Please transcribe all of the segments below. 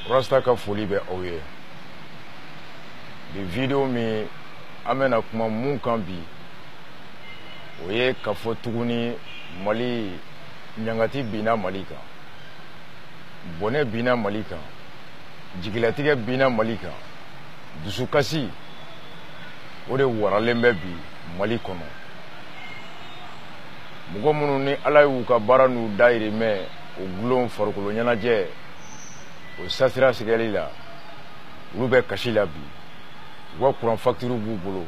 Rasta ka foli bɛ aw ye. Ni video min an bɛna kuma mun kan bi o ye k'a fɔ tuguni Mali ɲangati binna Mali kan, bɔnɛ binna Mali kan, jigilatigɛ binna Mali kan, dusukasi o de waralen bɛ bi Mali kɔnɔ. Mɔgɔ minnu ni Ala y'u ka baara n'u dayirimɛ o gulon farikolo ɲɛnajɛ o sasira sigɛli la olu bɛ kasi la bi. U ka courant facture b'u bolo,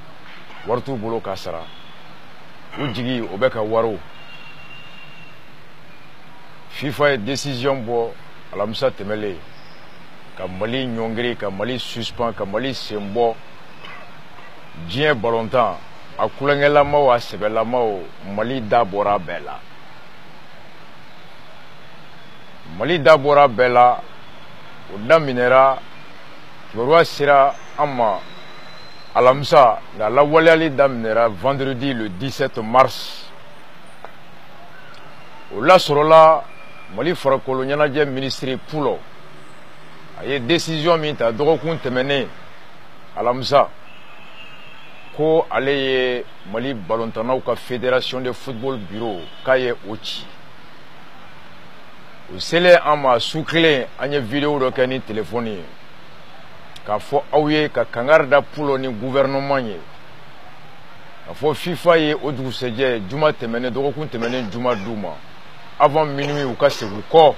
wari t'u bolo k'a sara, u jigi o bɛ ka wariw. FIFA ye décision bɔ alamisa tɛmɛlen ka Mali ɲɔngiri, ka Mali suspend, ka Mali sen bɔ diɲɛ ballontan a kulonkɛlamaw a sɛbɛlamaw. Mali da bɔra bɛɛ la. Mali da bɔra bɛɛ la. O daminɛra kibaruya sera an ma alamisa nka lawaleyali daminɛra vendredi le 17 mars. O lasɔrɔla Mali farikolo ɲɛnajɛ ministre Pulo a ye décision min ta dɔgɔkun tɛmɛnen alamisa ko ale ye Mali ballontannaw ka fédération de football bureau k'a ye o ci. O selen an ma su kelen an ye vidéo dɔ kɛ ni téléphone ye k'a fɔ aw ye ka kangari da Pulo ni gouvernement ye k'a fɔ FIFA ye o dugusɛjɛ juma tɛmɛnen dɔgɔkun tɛmɛnen juma d'u ma avant minuit u ka segin kɔ.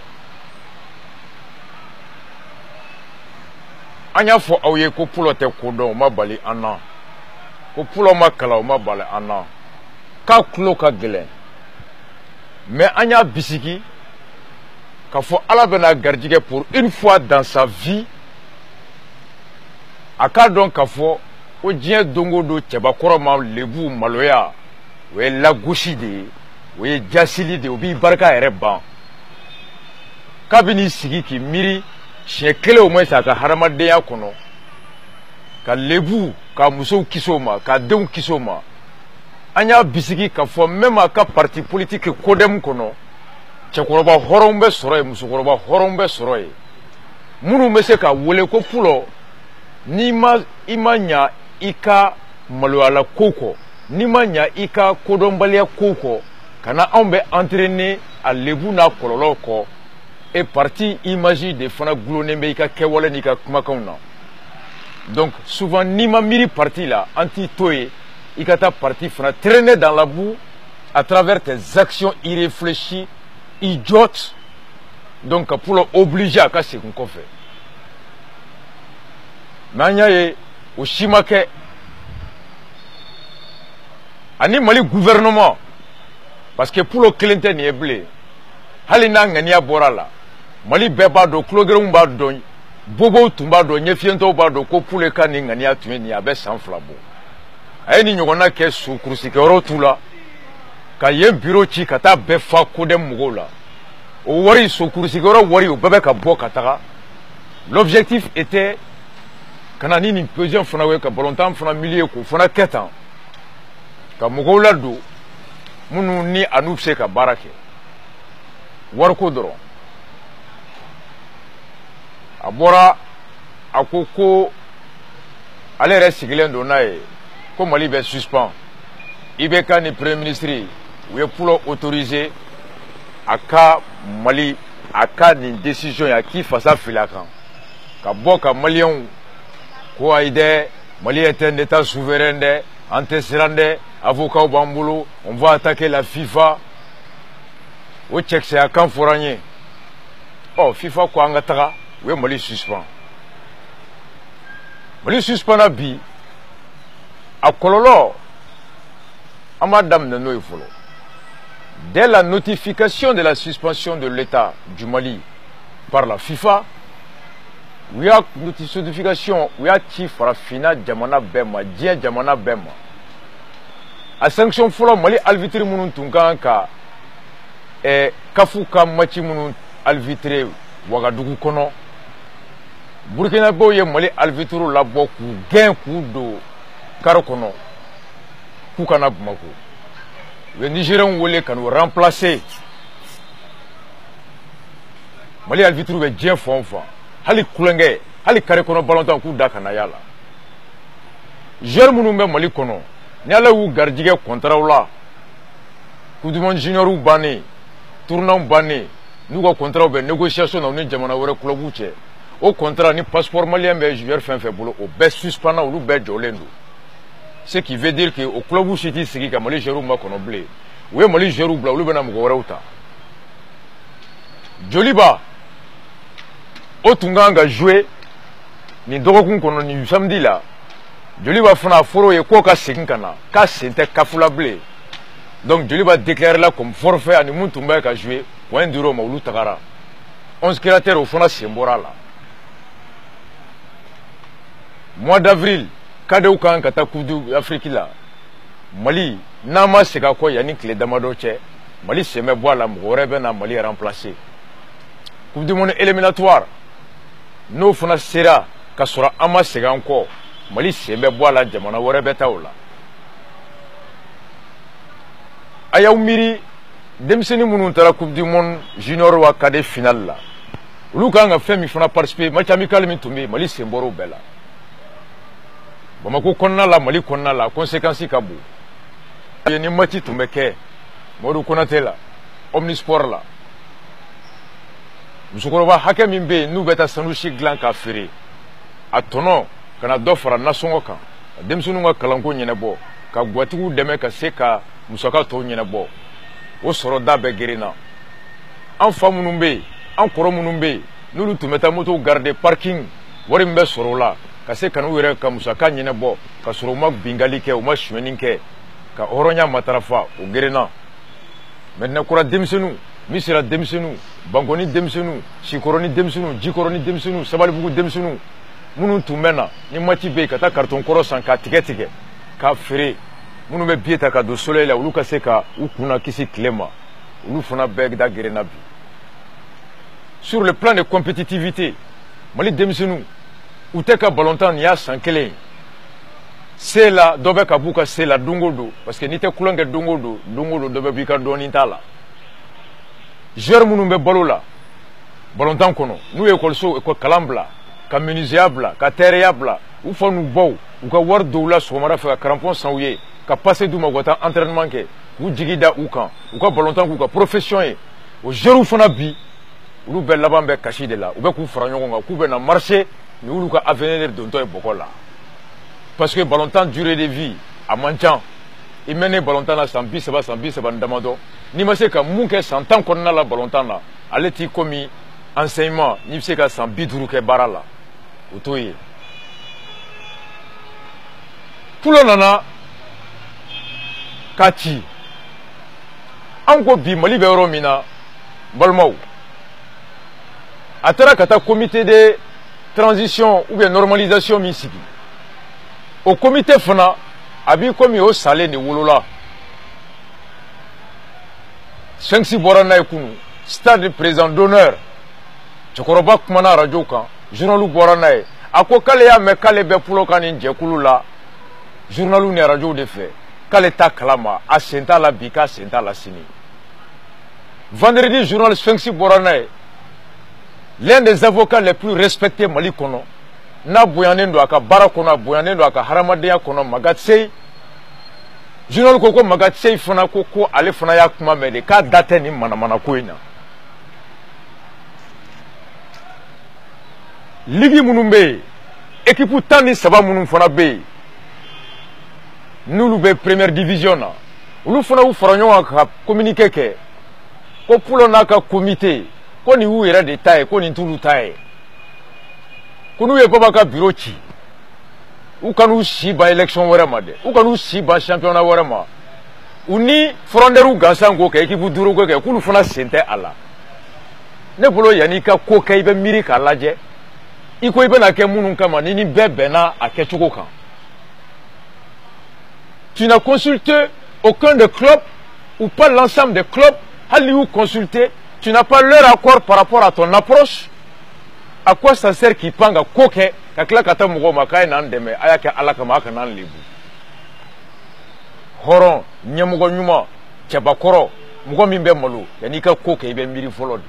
An y'a fɔ aw ye ko Pulo tɛ ko dɔn o ma bali an na, ko Pulo ma kalan o ma bali an na, k'a tulo ka gɛlɛn, mais an y'a bisigi k'a fɔ Ala bɛna garijɛgɛ pour une fois dans sa vie a k'a dɔn k'a fɔ ko diɲɛ don o don cɛbakɔrɔ ma lebu maloya o ye lagosi de ye, o ye jasili de ye, o b'i barika yɛrɛ ban. K'a bɛn'i sigi k'i miiri siɲɛ kelen o moins a ka hadamadenya kɔnɔ ka lebu ka musow kisi o ma, ka denw kisi o ma. An y'a bisigi k'a fɔ même a ka parti politique CODEM kɔnɔ cɛkɔrɔba hɔrɔnw bɛ sɔrɔ yen, musokɔrɔba hɔrɔnw bɛ sɔrɔ yen minnu bɛ se ka wele ko Pulo n'i ma ɲa i ka maloyala ko kɔ, n'i ma ɲa i ka kodɔnbaliya ko kɔ, kana anw bɛ entraîner a lebu n'a kɔlɔlɔw kɔ. Et parti image de fana gulonnen bɛ i ka kɛwale n'i ka kumakanw na. Donc souvent n'i ma miiri parti la an t'i to ye i ka taa parti fana traîner dans la boue à travers tes actions irréfléchies, idiotes. Donc Pulo obligé a ka segin kɔfɛ. Mais an y'a ye o si ma kɛ. Ani Mali gouvernement parce que Pulo kelen tɛ nin ye bilen. Hali n'a ŋaniya bɔra la Mali bɛɛ b'a dɔn, tulogɛrɛnw b'a dɔn, bobow tun b'a dɔn, ɲɛfiyɛntɔw b'a dɔn ko Pulo ka nin ŋaniya tun ye nin ye, a bɛ san 2 bɔ. A ye nin ɲɔgɔnna kɛ so kurusikɛyɔrɔ t'u la ka yen bureau ci ka taa bɛɛ fa CODEM mɔgɔw la. O wari so kurusikɛyɔrɔ wari o bɛɛ bɛ ka bɔ ka taga. L'objectif était ka na ni nin président fana ye ka ballontan fana milieu k'o fana kɛ tan ka mɔgɔw ladon minnu ni a n'u bɛ se ka baara kɛ. Wariko dɔrɔn. A bɔra a ko ale yɛrɛ sigilen don n'a ye ko Mali bɛ suspend. IBK ni premier ministre u ye Pulo autorisé a ka Mali a ka nin décision ye a k'i fasa fili a kan ka bɔ ka maliyɛnw ko ayi dɛ Mali est un état souverain dɛ an tɛ siran dɛ avocats b'an bolo on va attaquer la FIFA. O cɛkisɛya kan fɔra an ye. FIFA ko an ka taga u ye Mali suspend. Mali suspend bi a kɔlɔlɔ an b'a daminɛ n'o ye fɔlɔ. Dès la notification de la suspension de l'État du Mali par la FIFA, u y'a notification u y'a ci farafinna jamana bɛɛ ma, diɲɛ jamana bɛɛ ma. A sanction fɔlɔ Mali arbitre minnu tun kan ka kafu ka match minnu arbitré Wagadugu kɔnɔ, Burkinabɛw ye Mali arbitre labɔ k'u gɛn k'u don kare kɔnɔ k'u kana Bamako. U ye Nigériens wele ka n'u remplacer. Mali arbitre bɛ diɲɛ fan o fan. hali kulenge hali kare kono ballon ku da kana yala joueur munun be Mali kono ni ala wu gardige contrat la Coupe du monde junior u banni tournant banni nous ko contrat be négociation na ni jamana wore club u che o contrat ni passeport malien be joueur fin fait bolo o be suspendant ou be jolendo ce qui veut dire que au club u city sigi ka Mali joueur ma kono blé we Mali joueur bla ulu be na mgo wore uta Joliba o tunganga jouer ni dogokun kono ni samedi là Joliba fana foro ye ko ka segin kana ka sente kafula blé donc Joliba déclarer là comme forfait ani muntumba ka jouer point d'euro ma ulu tagara 11 créateurs au fana sembora là mois d'avril kadeu kan kata Coupe d'Afrique là Mali nama sega ko yani clé damado che Mali seme boala mgore be na Mali remplacer Coupe du monde éliminatoire no fana sera ka sura ama sega ko Mali seme boala jamana wore be tawla ayaw miri demseni munun tara Coupe du monde junior wa kade final la ulu kanga femi fana participer match amical min tumbi Mali semboro bela Bamako konna la Mali konna la conséquence kabu ni match tumeke Modou Konaté la Omnisport la musukoroba hake mimbe nu beta sanushi glan ka fere atono kana do fara nasongo kan demsunu nga kalanko nyene bo ka gwatigu deme ka seka musaka to nyene bo o soro da be gerina an famunu be an koromunu be nulu tumeta moto garder parking wori mbe soro la ka se kanu were ka musaka nyene bo ka soro ma bingali ke o ma shwenin ke ka oronya matarafa o gerina maintenant kura demsunu misira demsunu bangoni demsunu sikoroni demsunu jikoroni demsunu sabalibugu demsunu munu tumena ni mati be kata carton koro san ka tige ka fere munu be bieta ka do soleil la ulu ka se ka ukuna kisi klema ulu funa beg da gerena bi sur le plan de compétitivité Mali demsunu uteka ballontan ya sankele c'est là dobe ka buka c'est là dungodo parce que nite kulonge dungodo dobe bika doni tala joueur munu be balola ballontan kono nu école so école kalambla ka menuisiable ka terriable ou fonu bow ou ka war doula so mara fa crampon sanouye ka passer du magota entraînement ke ou jigida ou kan ou ka ballontan ku ka profession e o joueur fona bi ulu be laban be kashi de la ou be ku franyo nga ku be na marché ni ulu ka avenir de donto e bokola parce que ballontan durée de vie a manchan il mène ballontan na 100 ba ndamado ni ma se ka munke 100 ans konna la ballontan na aleti komi enseignement ni se ka 100 duru ke barala utoyi pulo nana kati anko bi Mali be romina balmaw atara kata comité de transition ou bien normalisation misiki au comité fana abi komi o salé ni wolola 5-6 borana ekunu stade président d'honneur chokoroba kumana radio kan journalu borana e ako kale ya me kale be pulo kan njekulu la journalu ni radio de fait kale ta kalama a senta la bika senta la sini vendredi journal 5-6 borana e l'un des avocats les plus respectés Mali kono na boyanendo aka bara kono boyanendo aka haramadenya kono magatsei journal koko magatsei fana koko ale fana ya kuma mede ka date ni mana ko ina ligi munumbe équipe tani saba munum fana be nulu be première division na ulu fana u faranyo aka communiquer ke ko pulo na ka comité ko ni u era détail ko ni tulu taille kunu ye baba ka bureau ci u kanu si ba élection wara ma de u kanu si ba championnat wara ma uni fronderu gansango ke équipe duru ko ke kunu fana sente ala ne bolo yani ka ko ke ibe miri ka laje iko ibe na ke munun kama ni bebe na akechuko kan tu n'as consulté aucun des clubs ou pas l'ensemble des clubs hali ou consulté tu n'as pas leur accord par rapport à ton approche. À quoi ça sert qui panga koke kakla kata mugo makai nan deme ayake alaka maka nan libu horon nyamugo nyuma chabakoro mugo mimbe molu yani ka koke ibe miri folod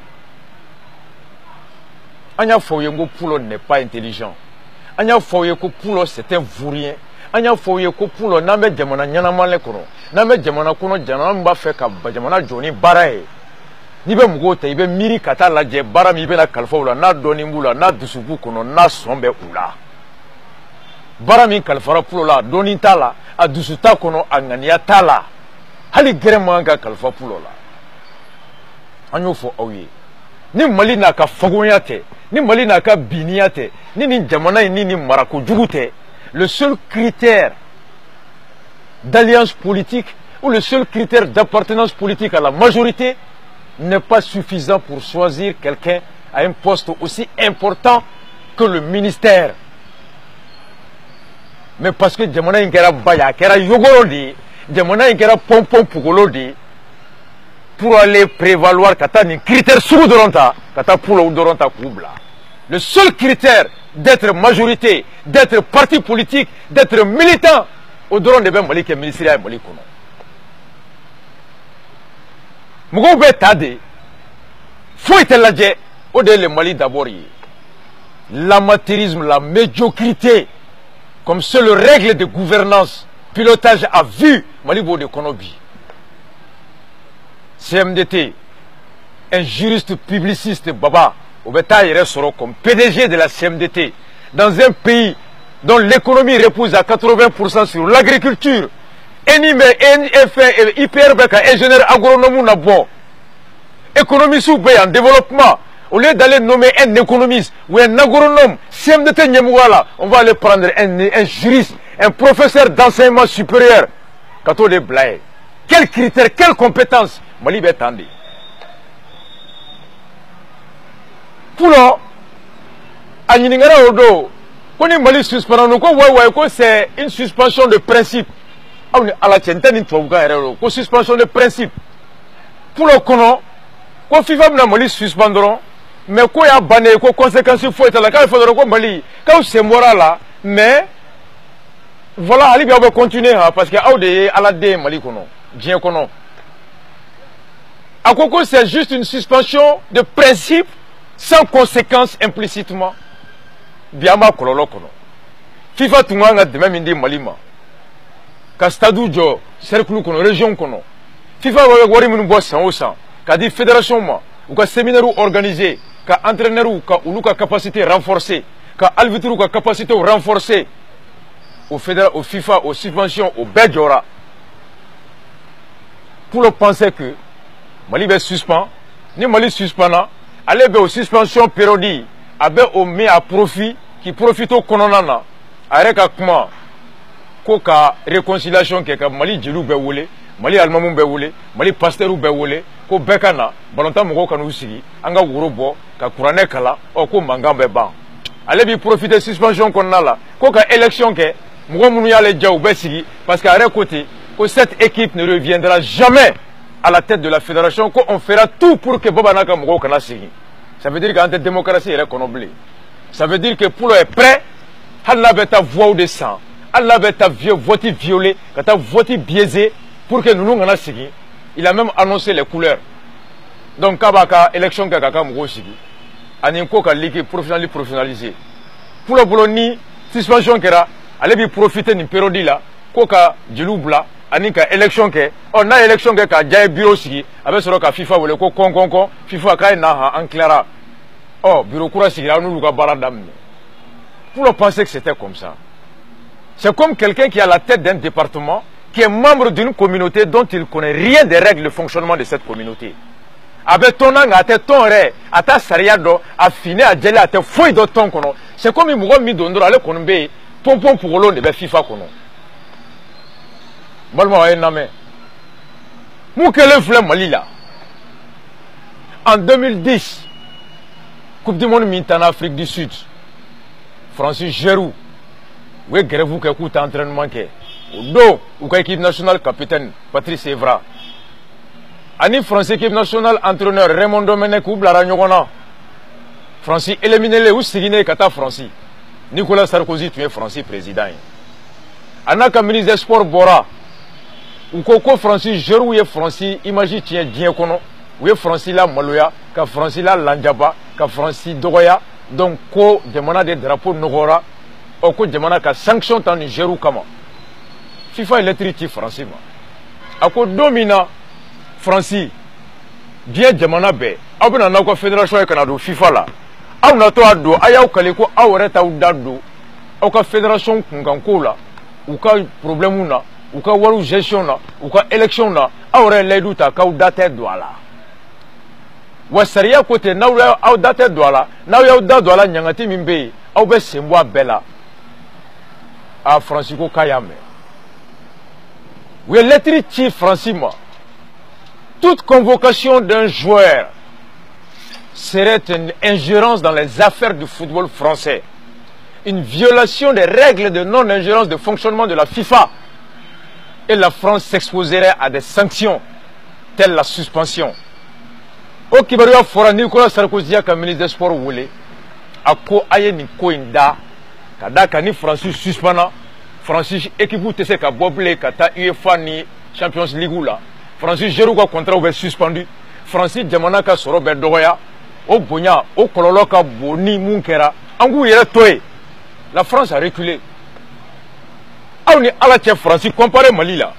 Anya Foyengo Poulo n'est pas intelligent. Anya Foyengo Poulo c'est un vaurien. Anya Foyengo Poulo n'a pas jamana nyanama le kono. N'a pas jamana kono jamana mba fait ka jamana joni barae. Ni be mugote ibe miri kata la je bara mi be la kalfa ula na doni mbula na dusuku kono na sombe ula. Bara mi kalfara Poulo la doni tala a dusuta kono angania tala. Hali gerema nga kalfa Poulo la. Anyo fo awi. Ni Mali n'a ka fagoyate, ni Mali n'a ka biniate, ni jamana ni marako jugute. Le seul critère d'alliance politique ou le seul critère d'appartenance politique à la majorité n'est pas suffisant pour choisir quelqu'un à un poste aussi important que le ministère. Mais parce que jamana ingera baya, kera yogorodi, jamana ingera pompon pugolodi, pour aller prévaloir kata ni critère sous doronta kata pour doronta kubla. Le seul critère d'être majorité, d'être parti politique, d'être militant au doron de ben Mali ke ministère Mali kono. Mugo be tade faut être ladje au de le Mali d'abord. L'amateurisme, la médiocrité comme seule règle de gouvernance, pilotage à vue Mali bo de konobi. CMDT, un juriste publiciste Baba, Obeta sera comme PDG de la CMDT, dans un pays dont l'économie repose à 80% sur l'agriculture, NIME, NFE, IPRB, ingénieur agronome na bon, économie sous en développement, au lieu d'aller nommer un économiste ou un agronome, CMDT Nyemouala, on va aller prendre un juriste, un professeur d'enseignement supérieur, quand on les blague. Quels critères, quelles compétences Mali betandi. Poulo, Aniningara Odo, on est Mali suspendant, c'est une suspension de principe. À la tienne, une suspension de principe. Poulo Kono, quand FIFA na Mali suspendront, mais quoi y a banné, quoi conséquences il faut être là, quand il faudra qu'on Mali, quand c'est moral là, mais voilà, Ali va continuer parce que à la D Mali Kono, bien Kono. À Koko, c'est juste une suspension de principe sans conséquence implicitement. Biama kololo kono. FIFA tunganga de même indi malima. Kastadou jo cercle kono région kono. FIFA wari munu bo san osan. Ka di fédération ma ou ka séminaire organisé, ka entraîneur ou ka uluka capacité renforcée, ka alvitru ka capacité renforcée. Au FIFA, aux subventions, au Bedjora. Pour le penser que Mali be suspend, ni Mali suspend, allez be aux suspensions périodiques, abe au met à profit, qui profite au kononana, avec comment, koka réconciliation que Mali djilou be wole, Mali almamou be wole, Mali pasteur be wole, ko bekana, balonta moko kanu sigi, anga wurobo, ka kurane kala, o ko mangambe ban. Allez bi profiter suspension konala, koka élection que, moko mounou yale djaou be sigi, parce qu'à côté, que cette équipe ne reviendra jamais à la tête de la fédération, qu'on fera tout pour que Bobanaka Mougo kana sigi. Ça veut dire qu'en cette démocratie, elle est connoblée. Ça veut dire que Poulo est prêt, Allah va ta voix de sang, Allah va ta vote violée, ta vote biaisée, pour que nous nous kana sigi. Il a même annoncé les couleurs. Donc, Kabaka, élection Kaka Mougo sigi. Aninko ka ligue professionnalisé. Poulo Boloni, suspension kera, allez profiter d'une période là, Koka Djiloubla, anika élection ke on a élection ke ka jay bureau sigi avec soro ka FIFA wole ko kon FIFA ka na en clara oh bureau kura sigi la nous ka baradam. Pour le penser que c'était comme ça, c'est comme quelqu'un qui est à la tête d'un département, qui est membre d'une communauté dont il connaît rien des règles de fonctionnement de cette communauté. Avec ton anga à ton ré à ta sariado affiné à djeli à te fouille de ton kono, c'est comme il m'a mis d'ondro ale konombe pompon pour l'on de FIFA kono. En 2010, Coupe du Monde en Afrique du Sud, Francis Giroud, oui, grève qui écoute entraînement qui ou équipe nationale capitaine Patrice Evra. Ani Français équipe nationale entraîneur Raymond Domenech ou Blaragnon. Francis éliminé les ou Signé Kata Francis. Nicolas Sarkozy tu es Francis président. Anaka ministre des Sports Bora. Ou Koko Francis Giroud est Francis, imagine tiens bien kono, ou est Francis la Maloya, ka Francis la Landjaba, ka Francis Dogoya, donc ko jamana de drapeau nogora o ko jamana ka sanction tan Nigeru kama FIFA electricity France ma ako domina France bien jamana be abuna na ko fédération e kana do FIFA la aw na to ado ayaw kale ko awre taw daddo aw ka fédération kunganko la ou ka problème na ou ka waru gestion na ou ka élection na awre ledu ta ka date douala wa sariya côté na aw date douala na yaw da douala nyangati mimbe aw be sembo bela a Francisco Kayame oui l'électricité Francima toute convocation d'un joueur serait une ingérence dans les affaires du football français, une violation des règles de non-ingérence de fonctionnement de la FIFA. Et la France s'exposerait à des sanctions, telles la suspension. Au Kibaria Fora Nicolas Sarkozy, comme ministre des Sports, voulait, à quoi aye ni koinda, kada kani Francis suspendant, Francis équipe tese ka boble kata UEFA ni Champions League là. Francis Jerouga contrat ouvert suspendu. Francis jamana ka soro be dogoya. Au bonya, au kololoka boni munkera. Angu yere toye. La France a reculé. Aouni ala tche Francis comparé Mali là.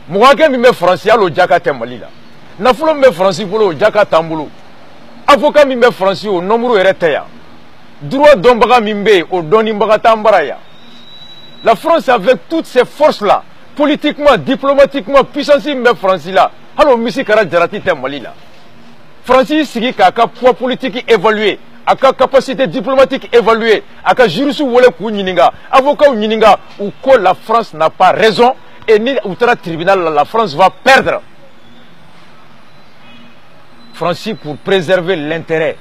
Mouake mi me Francis alo jaka te Mali là. Nafulo me Francis bolo jaka tambulo. Avocat mi me Francis au nombre yere teya. Droit dombaga mimbe au doni mbaga tambaraya. La France avec toutes ses forces là, politiquement, diplomatiquement, puissance me Francis là. Alors misi kara jarati te Mali là. Francis sigi ka poids politique évalué, aka capacité diplomatique évaluée, aka jurisu wole ku nyininga, avocat nyininga ou que la France n'a pas raison et ni outra tribunal la France va perdre. Francis pour préserver l'intérêt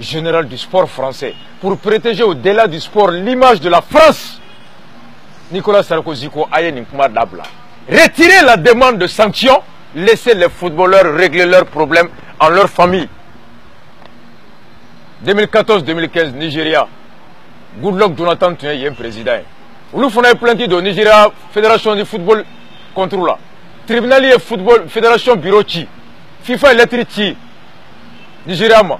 général du sport français, pour protéger au-delà du sport l'image de la France. Nicolas Sarkozy ko aye ni kuma dabla. Retirez la demande de sanctions, laissez les footballeurs régler leurs problèmes en leur famille. 2014-2015, Nigeria. Goodluck Jonathan Tuye est un président. Nous faisons plainte de Nigeria, Fédération du football contrôle. Tribunal de football, Fédération bureau chi. FIFA électricité. Nigeria ma.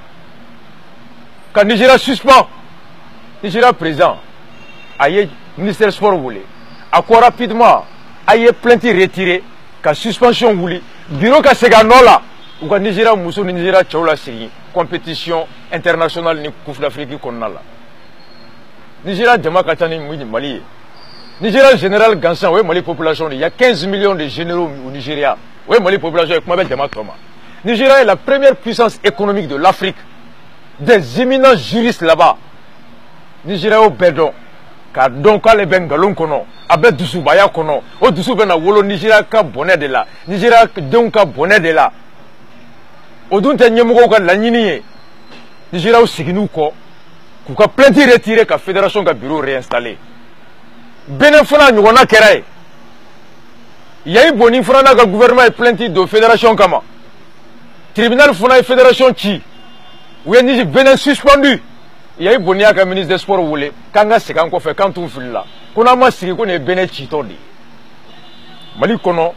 Quand Nigeria suspend, Nigeria présent. Aïe, ministère sport voulait. À quoi rapidement, aïe plainte retirée, quand suspension voulait. Bureau ka seganola. Ou quand Nigeria Moussou Nigeria Tchaoula Siri, compétition internationale ni Coupe d'Afrique Konala. Nigeria Djama Katani Mali. Nigeria général Gansan, oui, Mali population, il y a 15 millions de généraux au Nigeria. Oui, Mali population avec Mabel Djama Toma. Nigeria est la première puissance économique de l'Afrique. Des éminents juristes là-bas. Nigeria au Bédon. Car donc, quand les Bengalons kono, avec Dusu Baya kono, au Dusu Bena Wolo, Nigeria ka bonnet de là. Nigeria donc ka bonnet de là. Odunte nyemugo ka lanyini Nigeria usiginou ko kuka plainte retiré ka fédération ka bureau réinstallé Benin fana nyona keraye yayi boni fana ka gouvernement est plainte de fédération kama tribunal fana fédération chi ou ni Benin suspendu yayi boni ka ministre des sports wole kanga sekan ko fe quand tout filla kuna ma sigi ko ne Benin chi todi Mali kono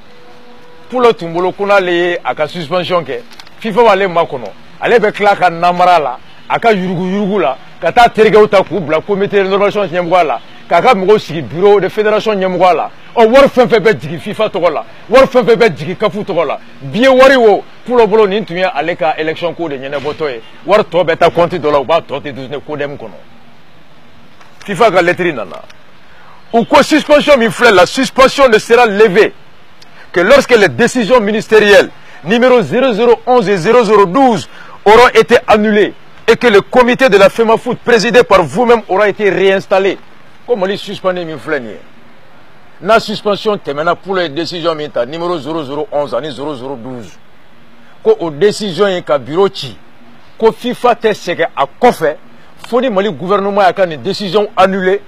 pour le tumbolo kuna le aka suspension ke FIFA va aller makono. Allez be klaka namara la, aka yurugu la, kata terige uta ku bla comité de normalisation nyemwa la, kaka mgo sigi bureau de fédération nyemwa la. O war fenfe be digi FIFA to la, war fenfe be digi kafu to la. Bien wari wo pour le bolo ni tuya aleka élection ko de nyene botoye. War to beta compte de la ba to te duzne ko dem kono. FIFA ga lettre nana. Ou quoi suspension mi frère, la suspension ne sera levée que lorsque les décisions ministérielles numéro 0011 et 0012 auront été annulés et que le comité de la FEMAFOOT présidé par vous-même aura été réinstallé. Comme on dit suspendé, la suspension terminée pour les décisions numéro 0011 et 0012. Quand aux décisions et bureau qui, quand FIFA teste à quoi faire, faut dire que le gouvernement a une décision annulée,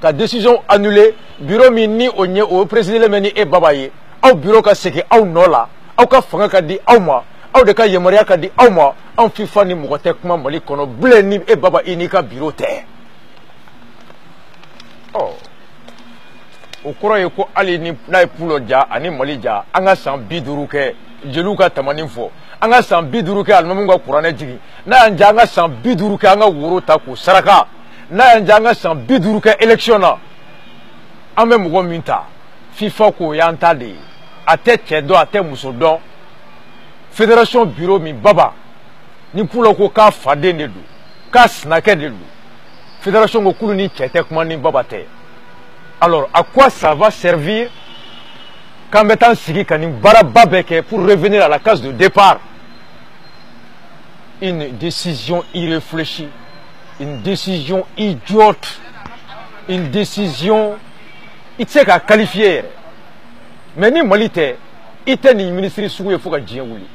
la décision annulée, bureau mini au président meni et babaye, au bureau ka seke au nola. Au cas fanga ka di awma au de ka yemoria ka di awma en FIFA ni mugote kuma Mali kono bleni e baba inika bureau te oh o koro yeko ali ni na pulo ja ani Mali ja anga san biduru ke jelu ka tamani fo an ka san 50 kɛ alimamu ka kuranɛ jigi n'a y'an diya an ka san 50 kɛ an ka woro ta k'o saraka n'a y'an diya an ka san 50 kɛ élection na an bɛ mɔgɔ min ta FIFA k'o y'an ta de ye a tɛ cɛ dɔn a tɛ muso dɔn fédération bureau min baba ni Pulo ko k'a faden de don k'a sinakɛ de don fédération ko k'olu ni cɛ tɛ kuma ni baba tɛ alors à quoi ça va servir qu'en mettant sigi ka nin baaraba bɛɛ kɛ pour revenir à la case de départ? Une décision irréfléchie, une décision idiote, une décision il tɛ se k'a qualifier yɛrɛ mais ni Mali tɛ i tɛ nin ministre sugu ye fo ka diɲɛ wuli.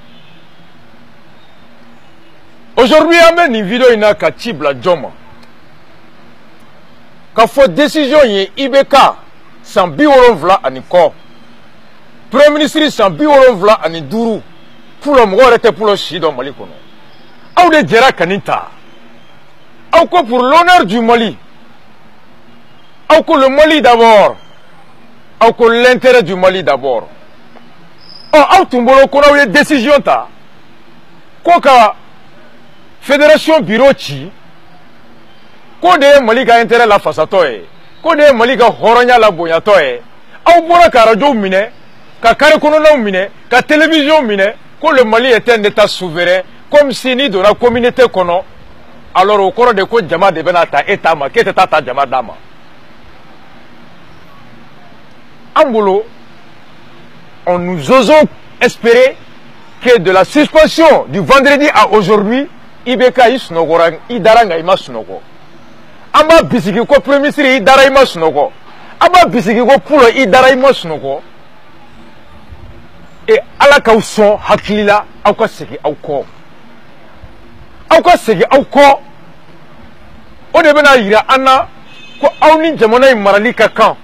Aujourd'hui an bɛ nin vidéo in na ka ci bila jɔn ma k'a fɔ décision ye IBK san 70 ani kɔ premier ministre san 75 Pulo mɔgɔ yɛrɛ tɛ Pulo si dɔn Mali kɔnɔ aw de jɛra ka nin ta aw ko pour l'honneur du Mali aw ko le Mali d'abord aw ko l'intérêt du Mali d'abord aw tun bolo ko n'aw ye décision ta ko ka fédération bureau ci ko de ye Mali ka intérêt la fasatɔ ye ko de ye Mali ka hɔrɔnya la bonyatɔ ye aw bɔra ka radio minɛ ka carré kɔnɔnaw minɛ ka télévision minɛ ko le Mali est un état souverain comme si ni donna communauté kɔnɔ alors au kɔrɔ de ko jama de bɛna ta état ma k'e tɛ taa ta jama d'a ma en bolo on nous osons espérer que de la suspension du vendredi à aujourd'hui IBK i sunɔgɔra i dara nka i ma sunɔgɔ an b'a bisigi ko premier ministre i dara i ma sunɔgɔ an b'a bisigi ko Pulo i dara i ma sunɔgɔ et ala k'aw sɔn hakili la aw ka segin aw kɔ aw ka segin aw kɔ o de bɛna yira an na ko aw ni jamana in marali ka kan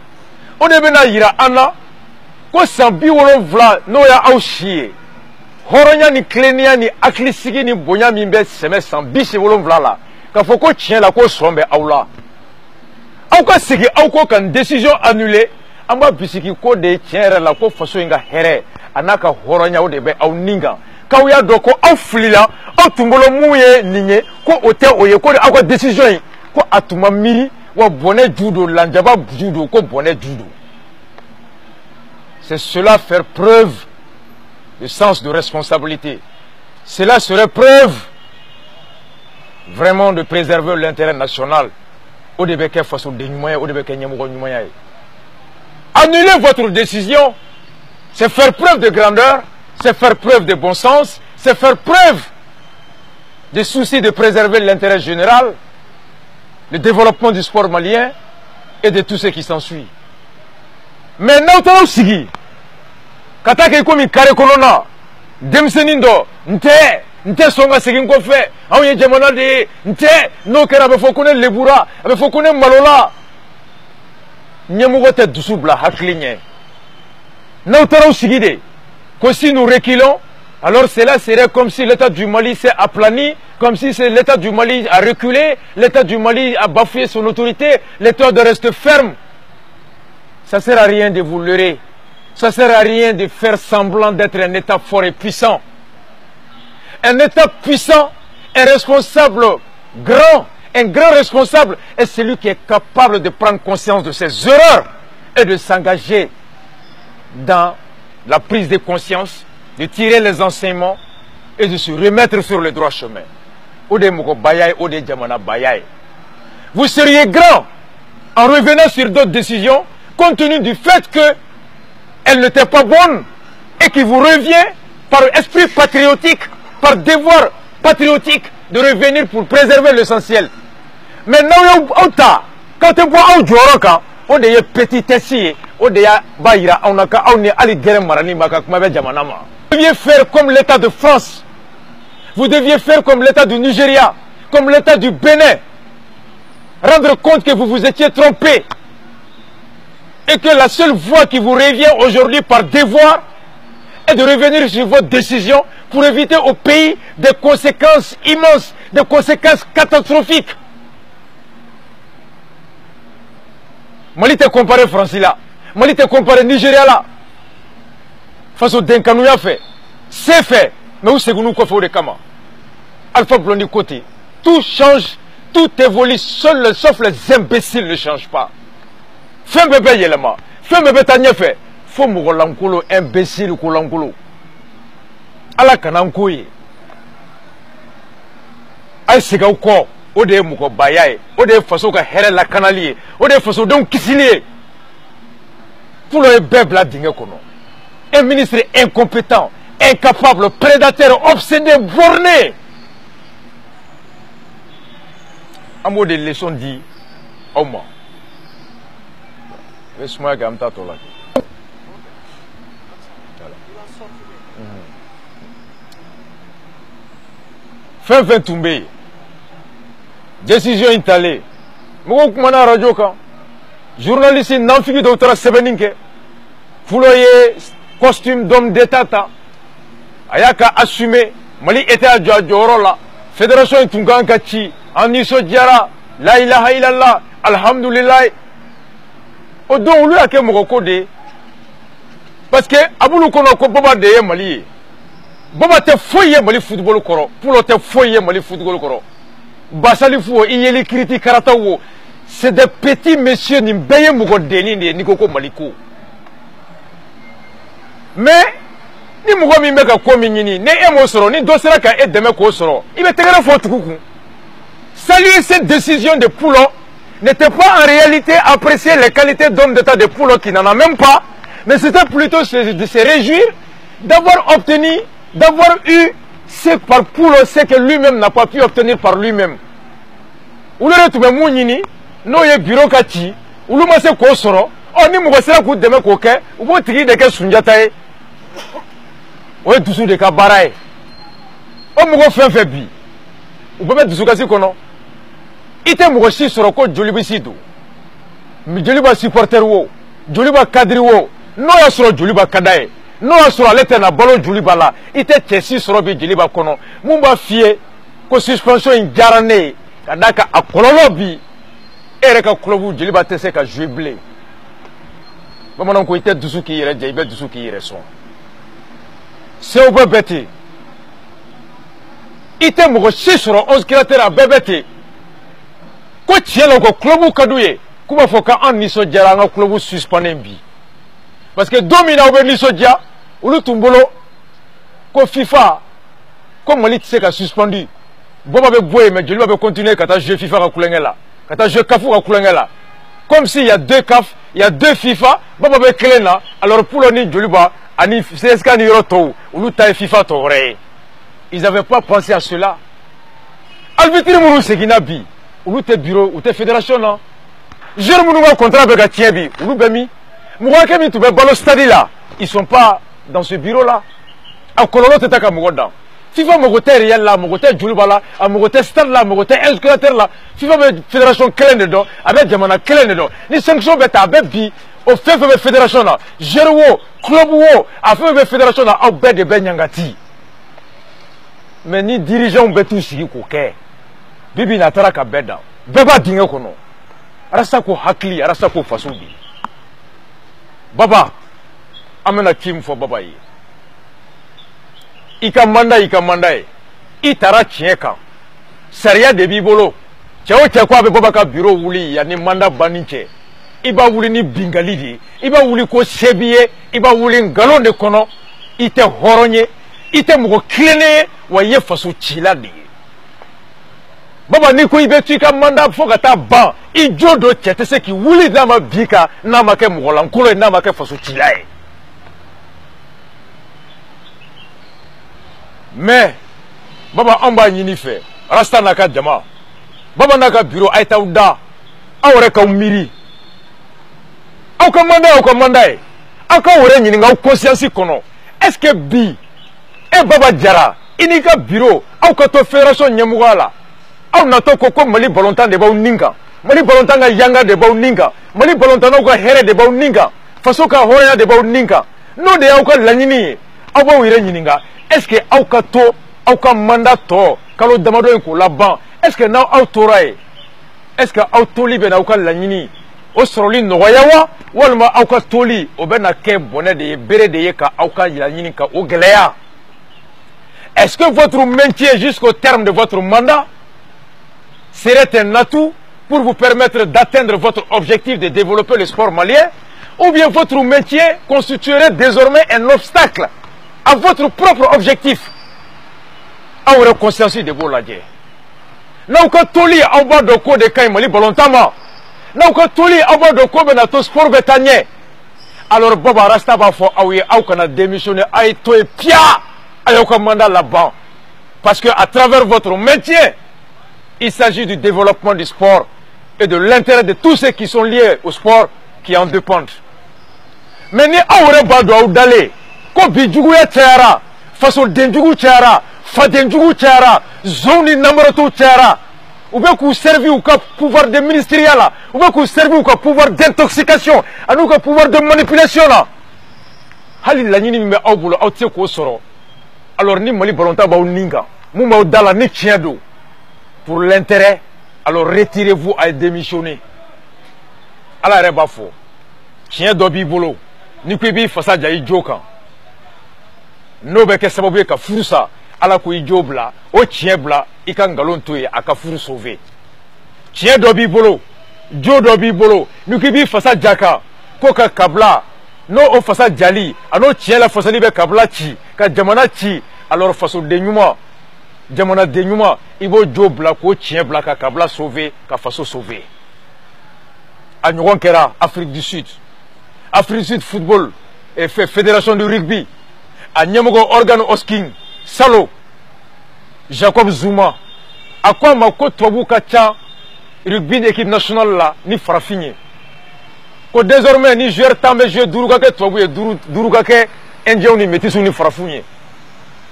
o de bɛna yira an na ko san 70 n'o y'aw si ye hɔrɔnya ni tilennenya ni hakilisigi ni bonya min bɛ sɛmɛ san 70 la k'a fɔ ko tiɲɛ la ko sɔn bɛ aw la aw ka segin aw kɔ ka nin décision annuler an b'a bisigi ko de ye tiɲɛ yɛrɛ la ko faso in ka hɛrɛ a n'a ka hɔrɔnya o de bɛ aw nin kan k'aw y'a dɔn ko aw filila aw tun bolo mun ye nin ye ko o tɛ o ye ko de aw ka décision in ko a tun ma miiri wa bɔnɛ ju don lanjaba ju don ko bɔnɛ ju don c'est cela faire preuve de sens de responsabilité. Cela serait preuve vraiment de préserver l'intérêt national. Annulez votre décision, c'est faire preuve de grandeur, c'est faire preuve de bon sens, c'est faire preuve de souci de préserver l'intérêt général, le développement du sport malien et de tout ce qui s'ensuit. Maintenant, aussi, katake komi kare kolona demsenin do nte songa segin ko fe aw ye jamana de nte no kera be fokone lebura be fokone malola nyemugo te dusu bla haklinye na utaro sigide ko si nous reculons alors cela serait comme si l'état du Mali s'est aplani comme si l'état du Mali a reculé l'état du Mali a bafoué son autorité l'état de rester ferme ça sert à rien de vous leurrer. Ça ne sert à rien de faire semblant d'être un État fort et puissant. Un État puissant, un responsable grand, un grand responsable est celui qui est capable de prendre conscience de ses erreurs et de s'engager dans la prise de conscience, de tirer les enseignements et de se remettre sur le droit chemin. Vous seriez grand en revenant sur d'autres décisions compte tenu du fait que elle n'était pas bonne et qui vous revient par esprit patriotique, par devoir patriotique de revenir pour préserver l'essentiel. Maintenant, quand tu vois un jour, on est petit ici, on est baïra, on est allé guerre marani, vous deviez faire comme l'État de France, vous deviez faire comme l'État du Nigeria, comme l'État du Bénin, rendre compte que vous vous étiez trompé. Et que la seule voie qui vous revient aujourd'hui par devoir est de revenir sur votre décision pour éviter au pays des conséquences immenses, des conséquences catastrophiques. Mali te comparé France là, Mali te comparé Nigeria là. Face au Denkanouya fait, c'est fait. Mais où c'est que nous coiffons de Kama? Alpha Blondy côté. Tout change, tout évolue, sauf les imbéciles ne changent pas. Fais bébé yelema. Fais bébé tanya fait. Faut me relankolo, imbécile ou kolankolo. Ala kanankoye. Ay siga uko. Ode muko bayaye. Ode faso ka here la kanaliye. Ode faso donc kisiliye. Pour le bébé la dingue kono. Un ministre incompétent, incapable, prédateur, obsédé, borné. Un mot de leçon dit, au moins. Laisse-moi gagner ta tola. Fin tombé. Décision étalée. Moi, je suis radio. Journaliste, non figure docteur Sebeninke. Fouloyer, costume d'homme d'État. Ayaka assumé. Mali était à Djorola. Fédération Tungankachi. Aniso Diara. La ilaha illallah. Alhamdulillah. Odon lui a ke moko de. Parce que Aboulou Konoko Boba de Mali. Boba te foye Mali football koro. Pour te foye Mali football koro. Basali fou, il y a les critiques karatawo. C'est des petits messieurs ni baye moko deni ni koko Maliko. Mais ni moko mi meka ko mi ni ne emo soro ni dosera ka e deme ko soro. Il me tegera fo tukuku. Saluer cette décision de Poulon n'était pas en réalité apprécier les qualités d'homme d'État de Poulon qui n'en a même pas, mais c'était plutôt de se réjouir d'avoir obtenu, d'avoir eu ce par Poulon, ce que lui-même n'a pas pu obtenir par lui-même. Ou le retour mounini, no ye bureaucratie, ou le masse ko soro, on ni mo sera ko deme ko ke, ou bo tigi de ke sunjata e. O e dusu de ka barae. O mo ko fen bi. Ou be dusu ka si kono. Ite mo ko si soro ko jolibi sidu. Mi joliba supporter wo, joliba kadri wo, no ya soro joliba kadae. No ya soro alete na balo joliba la. Ite chesi soro bi joliba kono. Mumba fie ko suspension in jarane. Kadaka akololo bi ere ka club joliba tese ka jouer blé. Bamanan ko ite dusu ki yere je ibe dusu ki yere son. C'est au bébé. Ite mo ko si soro 11 créateurs a bébé. Ko tielo ko club kadouye kuma foka an niso jara nga club suspendé bi. Parce que domina obe niso dia ulu tumbolo ko FIFA ko Mali tse ka suspendu. Boba be boye mais Joliba be continuer kata jouer FIFA ka kulengela. Kata jouer CAF ka kulengela. Comme s'il y a deux CAF, il y a deux FIFA, Boba be klena, alors pour le ni Joliba ani CSK ni Roto, ulu ta FIFA toré. Ils n'avaient pas pensé à cela. Alvitri munu segina bi. Ulu te bureau ou te fédération là. Jeur munu nga contrat be tien bi, ulu be mi. Muwa ke mi tu be balo stade là. Ils sont pas dans ce bureau là. A kololo te taka mugoda. FIFA mogote réel là, mogote Joliba là, a mogote stade là, mogote inscripteur là. FIFA be fédération clé dedans, avec jamana clé dedans. Ni sanction beta avec bi au fait be fédération là. Jeur wo, club wo, a fait be fédération là, au be de be nyangati. Mais ni dirigeant be tout sigi ko ke. Bibi na tara ka beda. Beba dinga kono. Arasa ko hakli, arasa ko fasudi. Baba, amena kim fo baba yi. Ika manda e. Itara tieka. Sariya de bibolo. Chao kwa be baba ka bureau wuli ya ni manda baninche. Iba wuli ni bingali di. Iba wuli ko sebiye, iba wuli ngalo de kono. Ite horonye, ite mugo klene wa ye faso chila di. Baba ni ko ibe tuika manda foka ta ban. Ijodo chetese ki wuli nama bika nama ke mugolankulo nama ke faso chila e. Mais Baba amba nyini fe rasta naka jama Baba naka bureau aita uda awre ka umiri au commanda e aka wore nyini nga conscience kono est-ce que bi e Baba Jara inika bureau au ka to fédération nyamugala au na to ko Mali volontaire de ba uninga Mali volontaire nga yanga de ba uninga Mali volontaire nga here de ba uninga faso ka hoya de ba uninga no de au ka lanyini au ba wire nyini nga. Est-ce que Aukato, Auka mandato, Kalo Damado en Kolaban, est-ce que now Autorae, est-ce que Autoli ben Auka Lanini, Ostroli Noyawa, ou Alma Auka Toli, Obena Ke Bonnet de Bere de Yeka, Auka Yanini Ka Ogelea. Est-ce que votre maintien jusqu'au terme de votre mandat serait un atout pour vous permettre d'atteindre votre objectif de développer le sport malien, ou bien votre maintien constituerait désormais un obstacle à votre propre objectif? On aurait conscience de vous la guerre. Nous avons toli en bas de quoi de Kaï Mali volontairement. Nous avons toli en bas de quoi de notre sport bétanier. Alors Baba Rasta va faire aouye ou qu'on a démissionné à toi et pia à un mandat là-bas. Parce que à travers votre maintien, il s'agit du développement du sport et de l'intérêt de tous ceux qui sont liés au sport qui en dépendent. Mais ni aouye bado d'aller, ko bijugu ya tiara, façon denjugu tiara, fadenjugu tiara, zone namarato tiara. Ou bien qu'on servi au pouvoir de ministériel là, ou bien qu'on servi au pouvoir d'intoxication, à nous au pouvoir de manipulation là. Halil la nini me aoubulo aoutie ko soro. Alors ni mali volontaire ba uninga, mou dala ni tiendo. Pour l'intérêt, alors retirez-vous à démissionner. À la rebafo, tien dobi bolo, ni kwebi fasa jayi joka. No beke sababu ka furusa. Ala ko ijo bla o tien bla i ka ngalon to ye aka furu sauver tien do bi bolo jo do bi bolo nuki bi fasa jaka ko ka kabla no o fasa jali ano tien la fasa ni be kabla ci ka jamana ci alors faso de nyuma jamana de nyuma ibo jo bla ko tien bla ka kabla sauver ka faso sauver a nyogon kera Afrique du Sud football et fédération de rugby a nyemogo organe osking Salo, Jacob Zuma, à quoi ma côte Kacha, rugby d'équipe nationale là, ni Farafigné. Que désormais, ni joueur tamé joueur Durugake, Tobu et Durugake, Indien ni Métis ou ni Farafigné.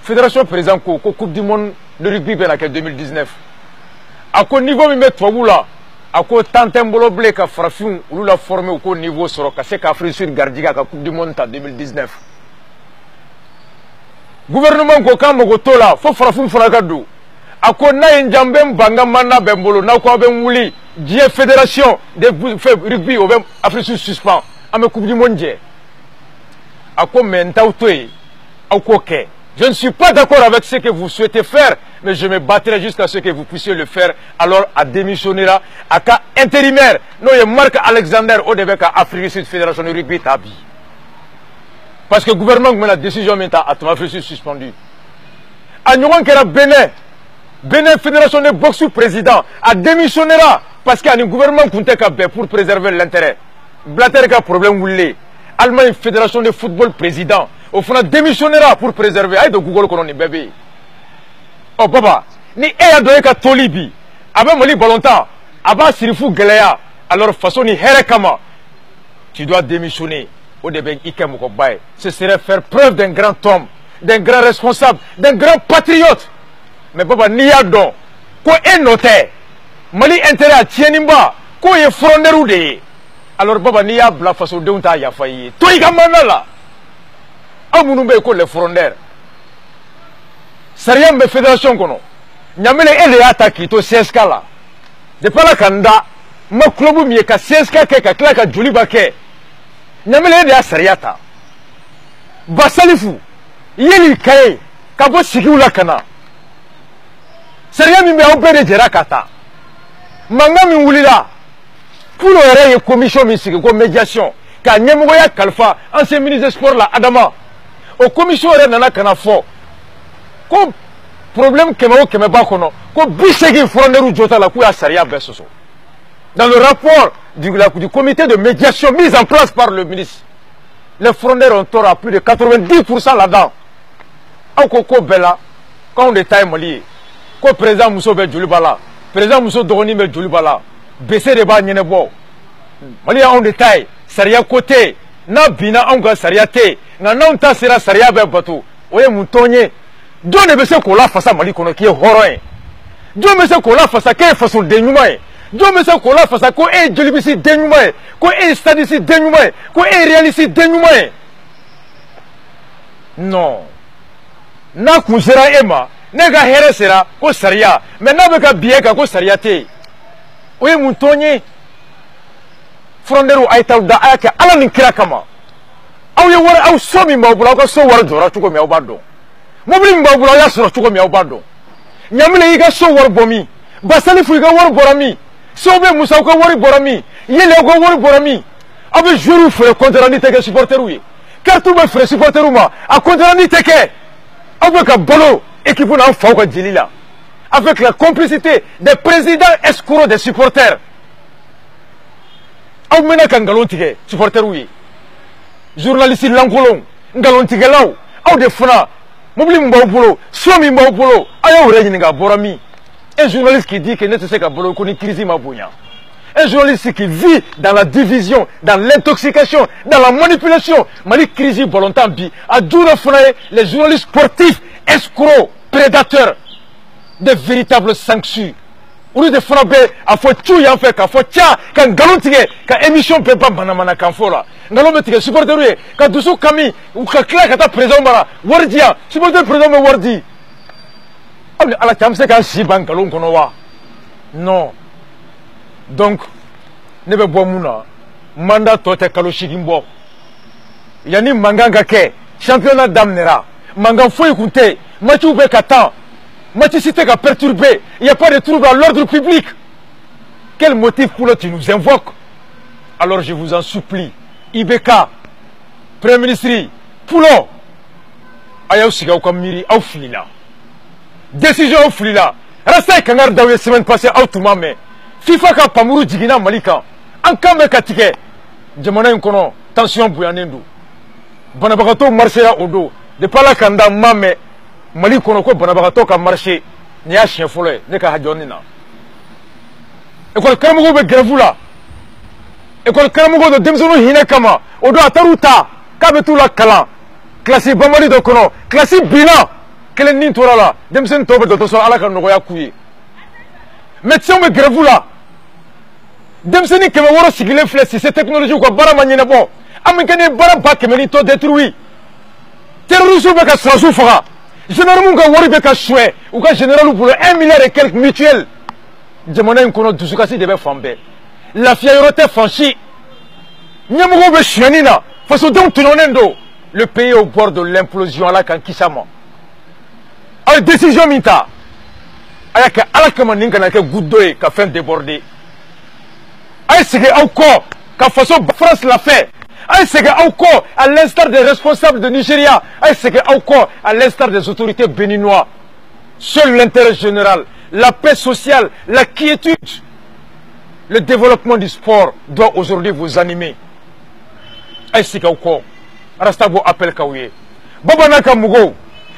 Fédération président Coupe du monde de rugby en 2019. À quoi niveau mi met Tobu là, à quoi Tantembolo Blake à Farafigné, ou l'a formé au niveau sur le Afrique Sud Gardiga à Coupe du monde en 2019. Gouvernement ko kam ko tola fo farafum fulakadu akona njambem banga manna bembolo na ko ben wuli die fédération de rugby au Afrique suspend ame coupe du monde ako menta utoy akoke. Je ne suis pas d'accord avec ce que vous souhaitez faire, mais je me battrai jusqu'à ce que vous puissiez le faire. Alors à démissionner là à cas intérimaire no ye Marc Alexander au début à Afrique Sud fédération de rugby tabi. Parce que le gouvernement met la décision maintenant à ton Afrique suspendu. À Nyon Kera Bénin Fédération de boxe président a démissionné là parce qu'il y a un gouvernement qui est pour préserver l'intérêt. Blatter a problème où l'est. Allemagne Fédération de football président. Au fond, démissionné là pour préserver. Aïe de Google qu'on est bébé. Oh papa, ni a donné qu'à Tolibi. Avec Mali Bolonta, Abba Sirifou Galea. Alors façon ni Herekama. Tu dois démissionner. Ce serait faire preuve d'un grand homme, d'un grand responsable, d'un grand patriote. Mais papa, n'y a donc quoi est noté. Mali intérêt à Tienimba, quoi est frondeur ou de. Alors papa, n'y a la façon de ta ya failli. Toi, il y a manala. Amounoube ko le frondeur. Sariam be fédération kono. Nyamele ele attaque to CSK là. De pas la kanda, ma club mi ka CSK ke ka klaka Juliba ke. Nyamele de asariata basalifu yeli kay kabo sigiula kana sariya mi be opere jerakata manga mi wulila pour le commission mi sigi ko médiation ka nyemgo ya kalfa ancien ministre des sports la Adama au commission re nana kana fo ko problème keme ba kono ko bisegi fronderu jota la ku ya sariya besoso. Dans le rapport du comité de médiation mis en place par le ministre, les frondeurs ont tort à plus de 90% là-dedans. Quand on détaille Mali, quand le président Mousso be Djoulibala, président Mousso Doroni be Djoulibala, baissé de bas Nyenebo, Mali on détaille, Saria côté, na bina anga Saria te, na ta sera Saria be bateau, oye moutonye, d'où ne baissé qu'on l'a face à Mali qu'on qui est horreur, d'où ne baissé qu'on l'a face à quelle façon de dénouement. Dieu me sait qu'on l'a fait ça, qu'on est jolibisi dénouement, qu'on est stadisi dénouement, qu'on est réalisi dénouement. Non. Na kusera ema, nega here sera, ko saria, mais na beka bieka ko saria te. Oye moutonye, frondero aita da ayake, ala ninkira kama. Au ye wara au somi maubula, au so wara jora chuko me obado. mobili mbabula ya soro chuko mi awbando nyamile yiga so war bomi basali fu yiga war borami sobe musa ko war borami yele ko war borami abe jouru fere contre ni teke supporteru yi kartu be fere supporteru ma a contre ni teke abe ka bolo équipe na fa ko jilila avec la complicité des présidents escrocs des supporters aw mena kan galon tike supporteru yi journaliste lankolon galon tike law aw de fana mobili mbaw bolo somi mbaw bolo ayo re ni ga borami un journaliste qui dit que ne sait qu'à bolo ko ni crise ma bonya un journaliste qui vit dans la division dans l'intoxication dans la manipulation mali crise volontaire bi a dura fana les journalistes sportifs escrocs prédateurs de véritables sanctions olu de fana be a fo tu ya fait ka fo tia kan galon tige ka émission pe pas manamana kan fo la ngalo be tige supporteru ye ka dusu kami u ka kla ka ta président mara wardia supporter président me wardi amni ala chamse ka si ban galon kono wa non donc ne be bo muna mandat tote kalo shigimbo yani manganga ke championnat damnera mangan fo écouter matchu be katan Maticité a perturbé, il n'y a pas de trouble à l'ordre public. Quel motif pour le tu nous invoques? Alors je vous en supplie, IBK, Premier ministre, Poulo, Ayaw Siga Miri, au Filila. Décision au Filila. Rasta Kangar Dawe semaine passée, au Toumame. FIFA ka Pamuru Jigina Malika. Ankame Katike. Jamana Nkono, tension Bouyanendu. Banabagato Marseilla Odo. De Pala Kanda Mame. Mali kono ko banabagato ka marché ni a chien folo ne ka hajoni na école karamugo be grevu la école karamugo do demzono hine kama odo ataruta ka be tula kala classe bamari do kono classe bilan kelen nin torala demsen tobe do so ala ka no ya kuyi médecin be grevu la demseni keme woro sigile flesi cette technologie ko bara manyina bo amikane bara ba kemeni to détruit terrorisme be ka sasu faga généralement ka wari be ka souhait ou ka général pour 1 milliard et quelques mutuelles jamana nkono dusukasi de be fambe la fièreté franchie nyamugo be chenina façon donc tononendo le pays au bord de l'implosion ala kan kisama ay décision minta ayaka ala kama ninga na ka guddoy ka fin déborder ay sige encore ka façon France l'a fait. C'est encore à l'instar des responsables de Nigeria, c'est encore à l'instar des autorités béninoises. Seul l'intérêt général, la paix sociale, la quiétude, le développement du sport doit aujourd'hui vous animer. C'est encore. Rastabo appel Kaouye. Babanaka Mugo.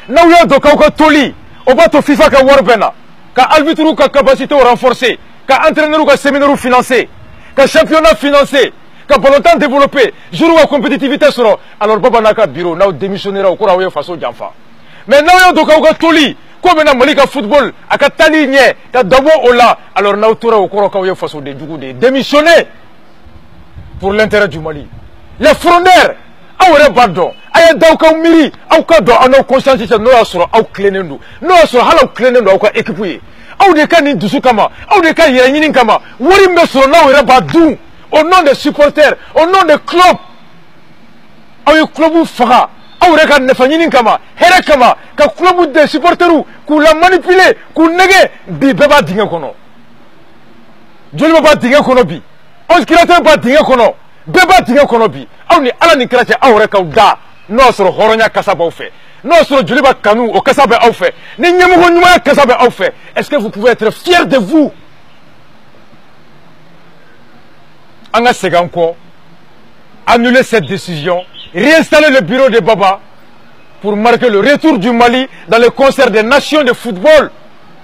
Nauya do Kauka Toli. Obato FIFA ka Warbena. Ka arbitre ka capacité renforcée. Ka entraîneur ka séminaire financé. Ka championnat financé. Quand longtemps développé, jour où la compétitivité sera, alors Baba Naka bureau, n'a démissionnera au cours de façon d'enfant. Mais nous avons donc toli, comme dans Malika football, à Kataligne, à Dabo Ola, alors nous avons au cours de façon de démissionner pour l'intérêt du Mali. Les frondeurs, awore pardon, aya dauka miri, au cas de nos consciences, nous avons au clénendo, nous avons au clénendo, au cas équipé. Au des cas ni Dusukama, au des cas Yanin Kama, Warim Besson, nous avons pas d'où. Au nom des supporters, au nom des clubs, au club Fara, au regard de Faninin Kama, Herekama, qu'un club des supporters ou la manipuler, qu'on négue, des bébés d'Ingakono. Je ne veux pas d'Ingakonobi. On ne crée pas d'Ingakono. Bébé d'Ingakonobi. On est à la Nikrate, au Rekauda, notre Horonia Kassaba au fait. Notre Juliba Kanou au Kassaba au fait. N'ayez-moi Kassaba au fait. Est-ce que vous pouvez être fiers de vous? Anga Seganko, annuler cette décision, réinstaller le bureau de Baba pour marquer le retour du Mali dans le concert des nations de football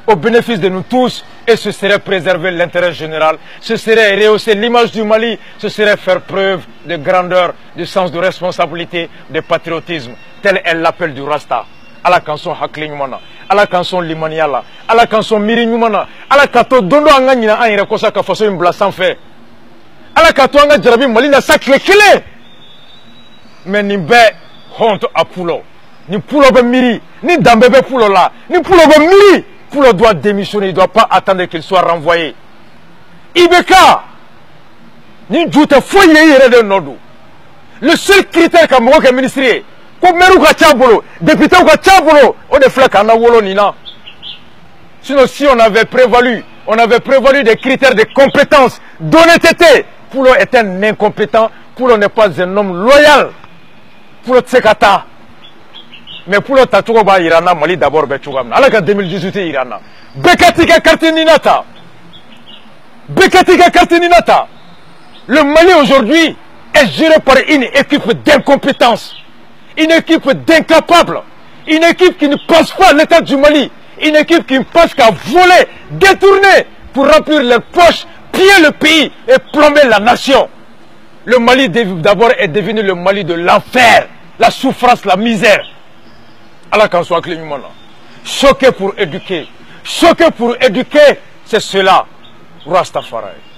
au bénéfice de nous tous, et ce serait préserver l'intérêt général, ce serait rehausser l'image du Mali, ce serait faire preuve de grandeur, de sens de responsabilité, de patriotisme, tel est l'appel du Rasta. À la canson Hakli Nyumana, à la canson Limaniala, à la canson Miri Nyumana, à la canson Dondo Anganyina Anira Kosaka façon une blague sans fait. Ala katwanga jarabi Mali na sakle kile mais ni be honte a Poulo ni Poulo be miri ni Dambe be Poulo là ni Poulo be miri Poulo doit démissionner, il ne doit pas attendre qu'il soit renvoyé. IBK ni juta foye yere de nodu le seul critère que mon ministre ko maire ka ca bolo député ka ca bolo o de filɛ k'an na wolo nin na. Sinon si on avait prévalu des critères de compétence, d'honnêteté, Poulo est un incompétent, Poulo n'est pas un homme loyal. Poulo tsekata. Mais Poulo tatugo ba irana Mali d'abord be chugam. Ala ka 2018 irana. Bekatika kartininata. Bekatika kartininata. Le Mali aujourd'hui est géré par une équipe d'incompétence, une équipe d'incapables, une équipe qui ne pense pas à l'état du Mali, une équipe qui ne pense qu'à voler, détourner pour remplir leurs poches, piller le pays et plomber la nation. Le Mali d'abord est devenu le Mali de l'enfer, la souffrance, la misère. Allah qu'en soit clément là. Choqué pour éduquer, c'est cela. Rastafari.